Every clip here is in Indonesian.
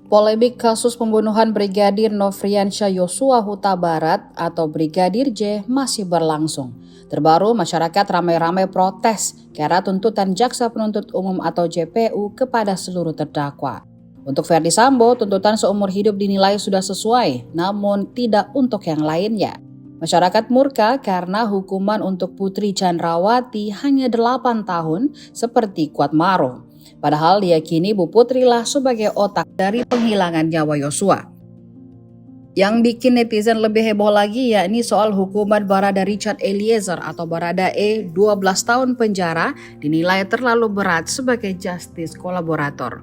Polemik kasus pembunuhan Brigadir Nofriansyah Yosua Huta Barat atau Brigadir J masih berlangsung. Terbaru, masyarakat ramai-ramai protes karena tuntutan Jaksa Penuntut Umum atau JPU kepada seluruh terdakwa. Untuk Ferdy Sambo, tuntutan seumur hidup dinilai sudah sesuai, namun tidak untuk yang lainnya. Masyarakat murka karena hukuman untuk Putri Chandrawati hanya 8 tahun seperti Kuatmarum. Padahal diyakini Bu Putri lah sebagai otak dari penghilangan nyawa Yosua. Yang bikin netizen lebih heboh lagi yakni soal hukuman Barada Richard Eliezer atau Baradae 12 tahun penjara dinilai terlalu berat sebagai justice kolaborator.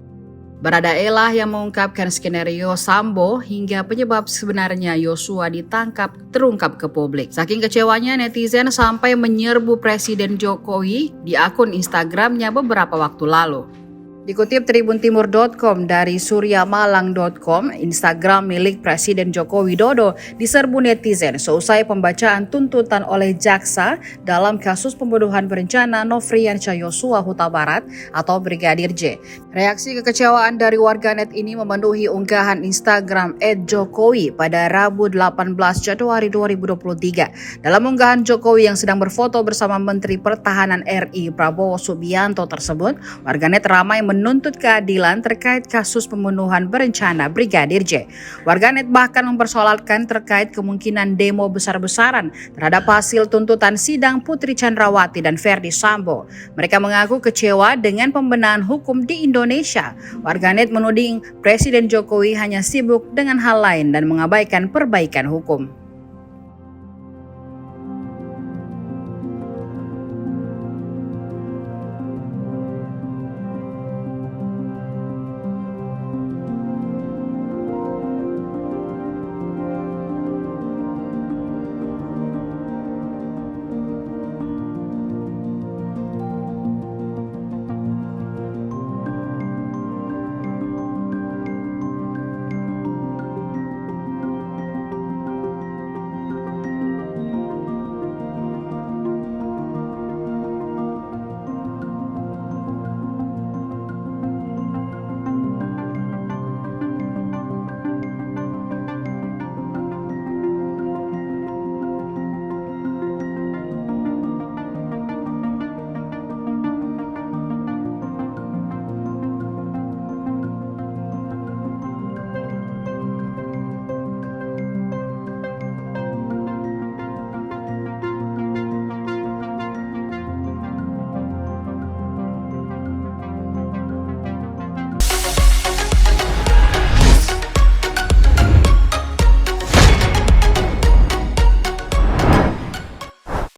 Baradae lah yang mengungkapkan skenario Sambo hingga penyebab sebenarnya Yosua ditangkap terungkap ke publik. Saking kecewanya, netizen sampai menyerbu Presiden Jokowi di akun Instagramnya beberapa waktu lalu. Dikutip tribuntimur.com dari suryamalang.com, Instagram milik Presiden Joko Widodo diserbu netizen seusai pembacaan tuntutan oleh jaksa dalam kasus pembunuhan berencana Nofriansyah Yosua Huta Barat atau Brigadir J. Reaksi kekecewaan dari warganet ini memenuhi unggahan Instagram @jokowi pada Rabu 18 Januari 2023. Dalam unggahan Jokowi yang sedang berfoto bersama Menteri Pertahanan RI Prabowo Subianto tersebut, warganet ramai menuntut keadilan terkait kasus pembunuhan berencana Brigadir J. Warganet bahkan mempersoalkan terkait kemungkinan demo besar-besaran terhadap hasil tuntutan sidang Putri Chandrawati dan Ferdy Sambo. Mereka mengaku kecewa dengan pembenahan hukum di Indonesia. Warganet menuding Presiden Jokowi hanya sibuk dengan hal lain dan mengabaikan perbaikan hukum.